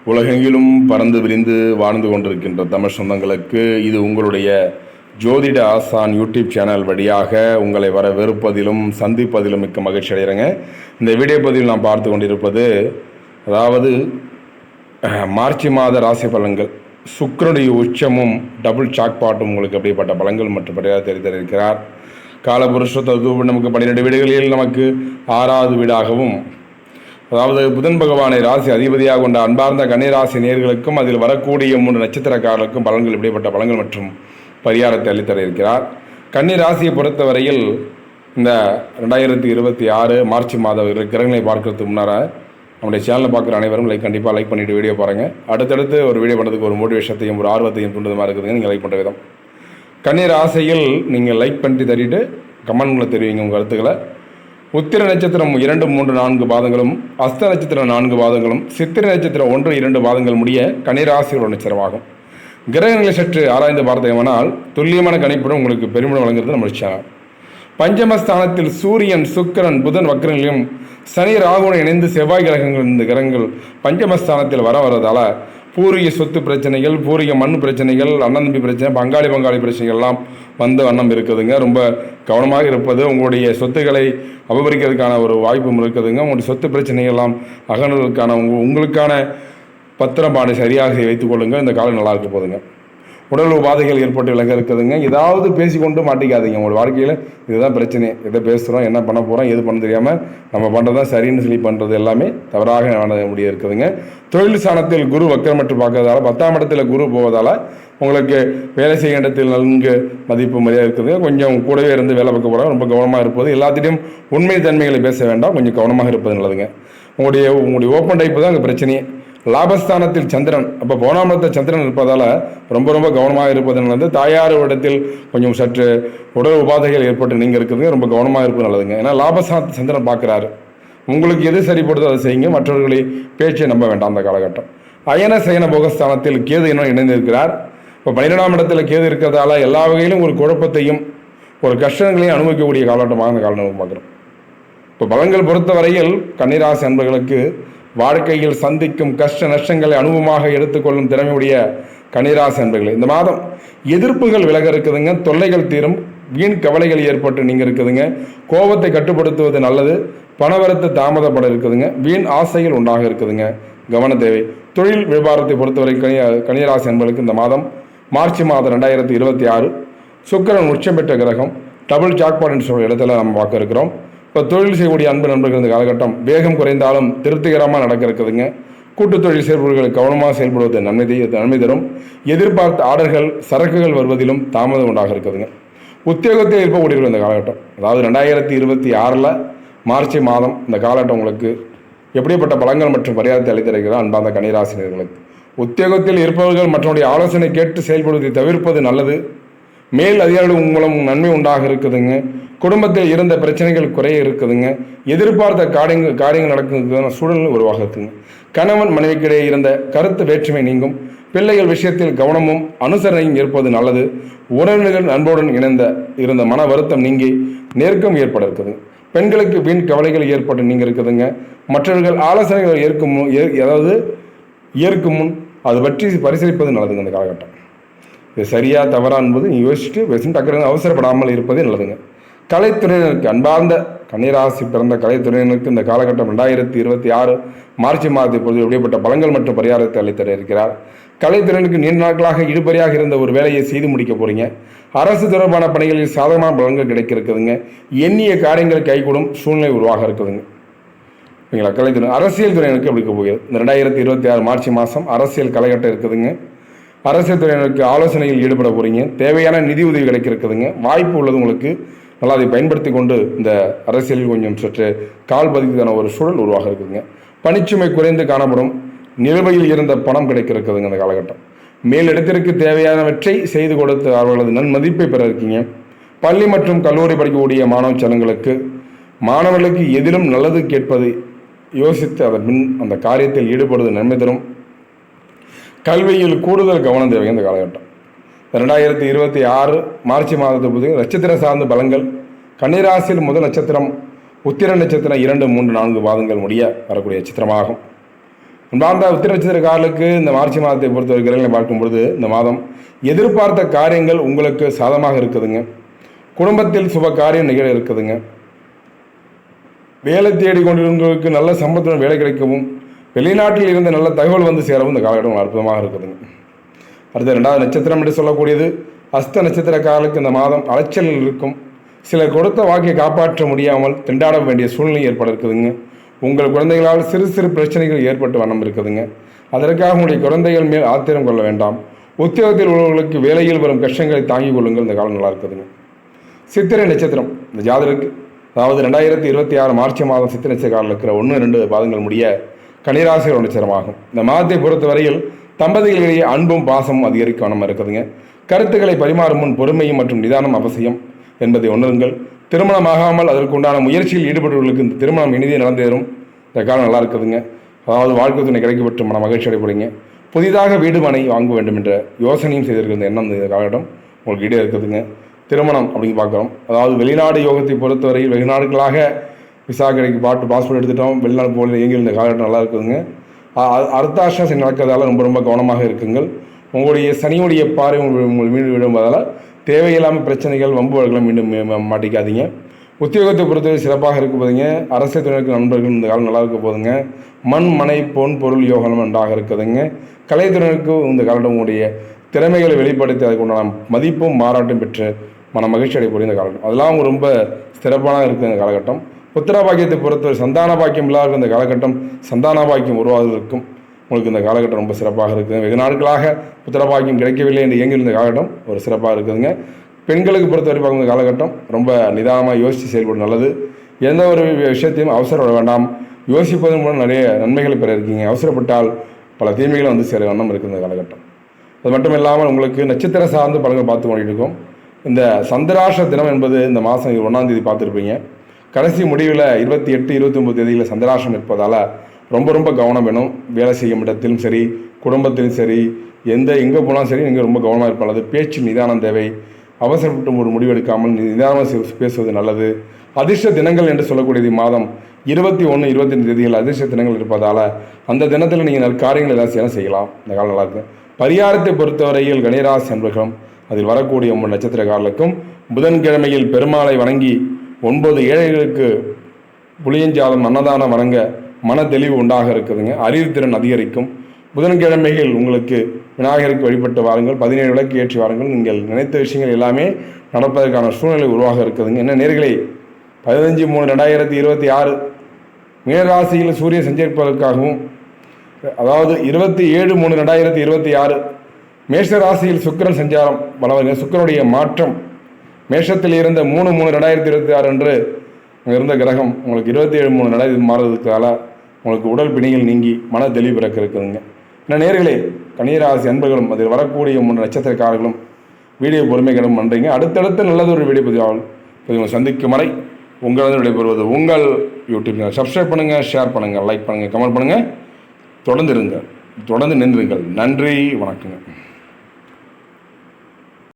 உலகெங்கிலும் பறந்து விரிந்து வாழ்ந்து கொண்டிருக்கின்ற தமிழ் சொந்தங்களுக்கு இது உங்களுடைய ஜோதிட ஆசான் யூடியூப் சேனல் வழியாக உங்களை வரவேற்பதிலும் சந்திப்பதிலும் மிக்க மகிழ்ச்சி அடைகிறேங்க. இந்த வீடியோ பதிவில் நாம் பார்த்து கொண்டிருப்பது அதாவது மார்ச் மாத ராசி பலன்கள். சுக்கிரனுடைய உச்சமும் டபுள் சாக்பாட்டும் உங்களுக்கு எப்படிப்பட்ட பலன்கள் மற்றும் பரிகாரம் தெரிவித்திருக்கிறார். காலபுருஷ தத்துவம் நமக்கு 12 வீடுகளில் நமக்கு 6வது வீடாகவும், அதாவது புதன் பகவானை ராசி அதிபதியாக கொண்ட அன்பார்ந்த கன்னிராசி நேர்களுக்கும் அதில் வரக்கூடிய 3 நட்சத்திரக்காரர்களுக்கும் பலன்கள் இப்படிப்பட்ட பலன்கள் மற்றும் பரிகாரத்தை அளித்தர இருக்கிறார். கன்னி ராசியை பொறுத்தவரையில் இந்த 2026 மார்ச் மாதம் கிரகங்களை பார்க்கறதுக்கு முன்னார நம்முடைய சேனலில் பார்க்குற அனைவரும் கண்டிப்பாக லைக் பண்ணிவிட்டு வீடியோ பாருங்கள். அடுத்தடுத்து ஒரு வீடியோ பண்ணுறதுக்கு ஒரு மோட்டிவேஷத்தையும் ஒரு ஆர்வத்தையும் தூண்டுது மாதிரி இருக்குதுங்க. நீங்கள் லைக் பண்ணுற விதம் கன்னி ராசியில் நீங்கள் லைக் பண்ணிட்டு தட்டிட்டு கமெண்ட்களை தெரிவிங்க உங்கள் கருத்துக்களை. உத்திர நட்சத்திரம் 2, 3, 4 பாதங்களும், அஸ்த நட்சத்திரம் 4 பாதங்களும், சித்திரை நட்சத்திரம் 1, 2 பாதங்கள் முடிய கன்னிராசியோட நட்சத்திரமாகும். கிரகங்களை சற்று ஆராய்ந்து பார்த்தோமானால் துல்லியமான கணிப்புடன் உங்களுக்கு பெருமிடம் வழங்குறது நம்ம சேனல். பஞ்சமஸ்தானத்தில் சூரியன், சுக்கிரன், புதன் வக்ரங்களையும் சனி ராகுடன் இணைந்து செவ்வாய் கிரகங்கள், இந்த கிரகங்கள் பஞ்சமஸ்தானத்தில் வரதால பூர்வீக சொத்து பிரச்சனைகள், பூர்வீக மண் பிரச்சனைகள், அண்ணன் தம்பி பிரச்சனை, பங்காளி பிரச்சனைகள்லாம் வந்த வண்ணம் இருக்குதுங்க. ரொம்ப கவனமாக இருப்பது, உங்களுடைய சொத்துக்களை அபகரிக்கிறதுக்கான ஒரு வாய்ப்பும் இருக்குதுங்க. உங்களுடைய சொத்து பிரச்சனைகள்லாம் அகற்றுவதற்கான உங்களுக்கான பத்திரப்பாடு சரியாக வைத்துக் கொள்ளுங்கள். இந்த காலம் நல்லா இருக்க போதுங்க. உடல் உபாதைகள் ஏற்பட்டு விலக இருக்குதுங்க. ஏதாவது பேசிக்கொண்டு மாட்டிக்காதீங்க. உங்களோட வாழ்க்கையில் இதுதான் பிரச்சனை, எதை பேசுகிறோம், என்ன பண்ண போகிறோம், எது பண்ண தெரியாமல் நம்ம பண்ணுறதான் சரின்னு சொல்லி பண்ணுறது எல்லாமே தவறாக நடக்க முடிய இருக்குதுங்க. தொழில் ஸ்தானத்தில் குரு வக்கரமற்று பார்க்கறதால 10ஆம் இடத்துல குரு போவதால் உங்களுக்கு வேலை செய்ய இடத்தில் நன்கு மதிப்பு மரியாதை இருக்குதுங்க. கொஞ்சம் கூடவே இருந்து வேலை பார்க்க போகிறாங்க. ரொம்ப கவனமாக இருப்பது, எல்லாத்திட்டையும் உண்மை தன்மைகளை பேச வேண்டாம், கொஞ்சம் கவனமாக இருப்பது நல்லதுங்க. உங்களுடைய ஓப்பன் டைப்பு தான் அங்கே பிரச்சனையே. லாபஸ்தானத்தில் சந்திரன், அப்போ 9ஆம் இடத்தில் சந்திரன் இருப்பதால் ரொம்ப கவனமாக இருப்பது நல்லது. தாயார் இடத்தில் கொஞ்சம் சற்று உடல் உபாதைகள் ஏற்பட்டு நீங்கள் இருக்குதுங்க. ரொம்ப கவனமாக இருப்பது நல்லதுங்க. ஏன்னா லாபஸ்தானத்தை சந்திரன் பார்க்குறாரு. உங்களுக்கு எது சரிப்படுதோ அதை செய்யுங்க, மற்றவர்களை பேச்சை நம்ப வேண்டாம். அந்த காலகட்டம் அயன சயன போகஸ்தானத்தில் கேது இன்னும் இணைந்திருக்கிறார். இப்போ 12ஆம் இடத்துல கேது இருக்கிறதால எல்லா வகையிலும் ஒரு குழப்பத்தையும் ஒரு கஷ்டங்களையும் அனுபவிக்கக்கூடிய காலகட்டமாக அந்த காலம் பார்க்குறோம். இப்போ பலன்கள் பொறுத்தவரையில் கன்னிராசி அன்பர்களுக்கு வாழ்க்கையில் சந்திக்கும் கஷ்ட நஷ்டங்களை அனுபவமாக எடுத்துக்கொள்ளும் திறமையுடைய கன்னிராசி அன்பர்களே, இந்த மாதம் எதிர்ப்புகள் விலக இருக்குதுங்க. தொல்லைகள் தீரும், வீண் கவலைகள் ஏற்பட்டு நீங்கள் இருக்குதுங்க. கோபத்தை கட்டுப்படுத்துவது நல்லது. பணவரத்து தாமதப்பட இருக்குதுங்க. வீண் ஆசைகள் உண்டாக இருக்குதுங்க, கவன தேவை. தொழில் வியாபாரத்தை பொறுத்தவரை கன்னிராசி அன்பர்களுக்கு இந்த மாதம் மார்ச் மாதம் 2026 சுக்கிரன் உச்சம் பெற்ற கிரகம் டபுள் ஜாக்பாட் சொல்கிற இடத்துல நம்ம பார்க்க இருக்கிறோம். இப்போ தொழில் செய்யக்கூடிய அன்பு நண்பர்கள் இந்த காலகட்டம் வேகம் குறைந்தாலும் திருப்திகரமாக நடக்க இருக்குதுங்க. கூட்டுத் தொழில் செயல்பவர்கள் கவனமாக செயல்படுவது நன்மை தரும். எதிர்பார்த்த ஆர்டர்கள் சரக்குகள் வருவதிலும் தாமதம் உண்டாக இருக்குதுங்க. உத்தியோகத்தில் இருக்கக்கூடியவர்கள் இந்த காலகட்டம், அதாவது 2026 மார்ச் மாதம் இந்த காலகட்டம் உங்களுக்கு எப்படிப்பட்ட பலங்கள் மற்றும் பரிகாரத்தை அளித்திருக்கிறார் அன்பார்ந்த கன்னிராசினர்களுக்கு. உத்தியோகத்தில் இருப்பவர்கள் மற்றவருடைய ஆலோசனை கேட்டு செயல்படுவதை தவிர்ப்பது நல்லது. மேல் அதிகாரிகள் மூலம் நன்மை உண்டாக இருக்குதுங்க. குடும்பத்தில் இருந்த பிரச்சனைகள் குறைய இருக்குதுங்க. எதிர்பார்த்த காரியங்கள் நடக்கிறதுக்கான சூழல் உருவாக இருக்குங்க. கணவன் மனைவிக்கிடையே இருந்த கருத்து வேற்றுமை நீங்கும். பிள்ளைகள் விஷயத்தில் கவனமும் அனுசரணையும் இருப்பது நல்லது. உறவினர்கள் அன்புடன் இருந்த மன வருத்தம் நீங்கி நெருக்கம் ஏற்பட இருக்குதுங்க. பெண்களுக்கு வீண் கவலைகள் ஏற்பட்டு நீங்கள் இருக்குதுங்க. மற்றவர்கள் ஆலோசனைகள் ஏற்கும் முன் அது பற்றி பரிசீலிப்பது நல்லதுங்க. இந்த காலகட்டம் இது சரியா தவறா என்பது நீ யோசிச்சுட்டு டக்குனு அவசரப்படாமல் இருப்பதே நல்லதுங்க. கலைத்துறையினருக்கு அன்பார்ந்த கன்னிராசி பிறந்த கலைத்துறையினருக்கு இந்த காலகட்டம் 2026 மார்ச் மாதத்தை பொழுது எப்படிப்பட்ட பலங்கள் மற்றும் பரிகாரத்தை அளித்தர இருக்கிறார். கலைத்துறையினருக்கு நீண்ட நாட்களாக இழுபறியாக இருந்த ஒரு வேலையை செய்து முடிக்க போறீங்க. அரசு தொடர்பான பணிகளில் சாதகமான பலன்கள் கிடைக்க இருக்குதுங்க. எண்ணிய காரியங்கள் கைகூடும் சூழ்நிலை உருவாக இருக்குதுங்க. ஓகேங்களா? கலைத்துறை அரசியல் துறையினருக்கு எப்படி போகிறது இந்த 2026 மார்ச் மாதம் அரசியல் காலகட்டம் இருக்குதுங்க. அரசியல் துறையினருக்கு ஆலோசனையில் ஈடுபட போறீங்க. தேவையான நிதி உதவி கிடைக்க இருக்குதுங்க. வாய்ப்பு உள்ளது உங்களுக்கு. நல்லா அதை பயன்படுத்தி கொண்டு இந்த அரசியலில் கொஞ்சம் சற்று கால் பதிக்கான ஒரு சூழல் உருவாக இருக்குதுங்க. பணிச்சுமை குறைந்து காணப்படும். நிலுவையில் இருந்த பணம் கிடைக்க இருக்குதுங்க இந்த காலகட்டம். மேலிடத்திற்கு தேவையானவற்றை செய்து கொடுத்து அவர்களது நன்மதிப்பை பெற இருக்கீங்க. பள்ளி மற்றும் கல்லூரி படிக்கக்கூடிய மாணவ செல்வங்களுக்கு மாணவர்களுக்கு எதிலும் நல்லது கேட்பது யோசித்து அதன் பின் அந்த காரியத்தில் ஈடுபடுவது நன்மை தரும். கல்வியில் கூடுதல் கவனம் தேவை இந்த காலகட்டம். 2026 மார்ச் மாதத்துக்கு நட்சத்திர சார்ந்த பலங்கள். கன்னிராசியில் முதல் நட்சத்திரம் உத்திர நட்சத்திரம் 2, 3, 4 பாதங்கள் முடிய வரக்கூடிய நட்சத்திரமாகும். அன்பார்ந்த உத்திர நட்சத்திரக்காரர்களுக்கு இந்த மார்ச் மாதத்தை பொறுத்தவரை கிரகங்களை பார்க்கும்பொழுது இந்த மாதம் எதிர்பார்த்த காரியங்கள் உங்களுக்கு சாதமாக இருக்குதுங்க. குடும்பத்தில் சுப காரியம் நிகழ இருக்குதுங்க. வேலை தேடி கொண்டிருந்தவர்களுக்கு நல்ல சம்பளத்துடன் வேலை கிடைக்கவும், வெளிநாட்டில் இருந்து நல்ல தகவல் வந்து சேரவும் இந்த காலகட்டம் அற்புதமாக இருக்குதுங்க. அடுத்த 2வது நட்சத்திரம் என்று சொல்லக்கூடியது அஸ்த நட்சத்திரக்காரர்களுக்கு இந்த மாதம் அலைச்சலில் இருக்கும். சிலர் கொடுத்த வாக்கை காப்பாற்ற முடியாமல் திண்டாட வேண்டிய சூழ்நிலை ஏற்பட இருக்குதுங்க. உங்கள் குழந்தைகளால் சிறு சிறு பிரச்சனைகள் ஏற்பட்டு வண்ணம் இருக்குதுங்க. அதற்காக உங்களுடைய குழந்தைகள் மேல் ஆத்திரம் கொள்ள வேண்டாம். உத்தியோகத்தில் உள்ளவர்களுக்கு வேலையில் வரும் கஷ்டங்களை தாங்கிக் கொள்ளுங்கள். இந்த காலம் நல்லா இருக்குதுங்க. சித்திரை நட்சத்திரம் இந்த ஜாதகருக்கு, அதாவது 2026 மார்ச் மாதம் சித்திரை நட்சத்திரக்காரர்கள் இருக்கிற 1-2 பாதங்கள் முடிய கன்னிராசி நட்சத்திரமாகும். இந்த மாதத்தை பொறுத்தவரையில் தம்பதிகளிடையே அன்பும் பாசமும் அதிகரிக்க வண்ணம் இருக்குதுங்க. கருத்துக்களை பரிமாறும் முன் பொறுமையும் மற்றும் நிதானம் அவசியம் என்பதை உணருங்கள். திருமணமாகாமல் அதற்குண்டான முயற்சியில் ஈடுபட்டவர்களுக்கு இந்த திருமணம் இனிதே நடந்தேறும். இந்த காலம் நல்லா இருக்குதுங்க. அதாவது வாழ்க்கை துணை கிடைக்கப்பட்டு மன மகிழ்ச்சி அடைப்படுங்க. புதிதாக வீடு மனை வாங்க வேண்டும் என்ற யோசனையும் செய்திருக்கிற எண்ணம் இந்த காலகட்டம் உங்களுக்கு ஈடே இருக்குதுங்க. திருமணம் அப்படின்னு பார்க்குறோம். அதாவது வெளிநாடு யோகத்தை பொறுத்தவரையில் வெளிநாடுகளாக விசா கிடைக்கு பாஸ்போர்ட் எடுத்துட்டோம், வெளிநாடு போல இயங்கி இந்த காலகட்டம் நல்லா இருக்குதுங்க. அர்த்தாஷ்டம் நடக்கிறதால ரொம்ப ரொம்ப கவனமாக இருக்குங்கள். உங்களுடைய சனியுடைய பார்வை உங்கள் மீண்டும் விடுவதால் தேவையில்லாமல் பிரச்சனைகள் வம்புகளை மீண்டும் மாட்டிக்காதீங்க. உத்தியோகத்தை பொறுத்தவரை சிறப்பாக இருக்க போதுங்க. அரசியல் துறைக்கு நண்பர்கள் இந்த காலம் நல்லா இருக்க போதுங்க. மண் மனை பொன் பொருள் யோகம் நன்றாக இருக்குதுங்க. கலைத்துறைக்கு இந்த காலகட்டம் உங்களுடைய திறமைகளை வெளிப்படுத்தி அதுக்கு உண்டான மதிப்பும் மாறாட்டும் பெற்று மன மகிழ்ச்சி அடையக்கூடிய இந்த காலகட்டம் அதெல்லாம் ரொம்ப சிறப்பான இருக்குது இந்த காலகட்டம். புத்திர பாக்கியத்தை பொறுத்தவரை சந்தான பாக்கியம் இல்லாத இந்த காலகட்டம் சந்தான பாக்கியம் உருவாவதற்கும் உங்களுக்கு இந்த காலகட்டம் ரொம்ப சிறப்பாக இருக்குது. வெகு நாட்களாக புத்திர பாக்கியம் கிடைக்கவில்லை என்று இயங்கி இந்த காலகட்டம் ஒரு சிறப்பாக இருக்குதுங்க. பெண்களுக்கு பொறுத்தவரை பார்க்கும் இந்த காலகட்டம் ரொம்ப நிதானமாக யோசித்து செயல்படும் நல்லது. எந்த ஒரு விஷயத்தையும் அவசரப்பட வேண்டாம். யோசிப்பதன் மூலம் நிறைய நன்மைகளை பெற இருக்கீங்க. அவசரப்பட்டால் பல தீமைகளை வந்து சேர வண்ணம் இருக்குது இந்த காலகட்டம். அது மட்டும் இல்லாமல் உங்களுக்கு நட்சத்திர சார்ந்து பலன்கள் பார்த்து கொண்டிட்டு இருக்கோம். இந்த சந்திராஷ தினம் என்பது இந்த மாதம் 1ஆம் தேதி பார்த்துருப்பீங்க. கடைசி முடிவில் 28, 29 தேதியில் சந்திராஷம் இருப்பதால் ரொம்ப ரொம்ப கவனம் வேணும். வேலை செய்யும் இடத்திலும் சரி, குடும்பத்திலும் சரி, எங்கே போனாலும் சரி நீங்கள் ரொம்ப கவனமாக இருப்போம். அது பேச்சு நிதானம் தேவை. அவசரப்பட்டு ஒரு முடிவெடுக்காமல் நிதானமாக பேசுவது நல்லது. அதிர்ஷ்ட தினங்கள் என்று சொல்லக்கூடியது மாதம் 21, 25 தேதிகள் அதிர்ஷ்ட தினங்கள் இருப்பதால் அந்த தினத்தில் நீங்கள் காரியங்கள் ஏதாவது செய்யலாம். இந்த காலம் நல்லாயிருக்கு. பரிகாரத்தை பொறுத்தவரையில் கன்னிராசி அன்பர்களும் அதில் வரக்கூடிய 3 நட்சத்திரக்காரர்களுக்கும் புதன்கிழமையில் பெருமாளை வணங்கி 9 ஏழைகளுக்கு புளியஞ்சாதம் அன்னதானம் வழங்க மன தெளிவு உண்டாக இருக்குதுங்க. அறிவுத்திறன் அதிகரிக்கும். புதன்கிழமைகள் உங்களுக்கு விநாயகருக்கு வழிபட்டு வாருங்கள். 17 விளக்கு ஏற்றி வாருங்கள். நீங்கள் நினைத்த விஷயங்கள் எல்லாமே நடப்பதற்கான சூழ்நிலை உருவாக இருக்குதுங்க. என்ன நேர்களே, 15/3/2026 மீனராசியில் சூரியன் சஞ்சரிப்பதற்காகவும், அதாவது 27/3/2026 மேஷ ராசியில் சுக்கிரன் சஞ்சாரம் பலவங்க. சுக்கிரனுடைய மாற்றம் மேஷத்தில் இருந்த 3/3/2026 அன்று அங்கே இருந்த கிரகம் உங்களுக்கு 27/3/2026 மாறுறதுக்கால உங்களுக்கு உடல் பிணிகள் நீங்கி மன தெளிவு பிறக்க இருக்குதுங்க. என்ன நேர்களே, கன்னிராசி அன்பர்களும் அதில் வரக்கூடிய 3 நட்சத்திரக்காரர்களும் வீடியோ பொறுமை கிடம் பண்ணுறீங்க. அடுத்தடுத்து நல்லது ஒரு வீடியோ பதிவு சந்திக்கும் வரை உங்களது விடைபெறுவது உங்கள் யூடியூப் சேனல். சப்ஸ்கிரைப் பண்ணுங்கள், ஷேர் பண்ணுங்கள், லைக் பண்ணுங்கள், கமெண்ட் பண்ணுங்கள். தொடர்ந்து நின்றுங்கள். நன்றி, வணக்கங்க.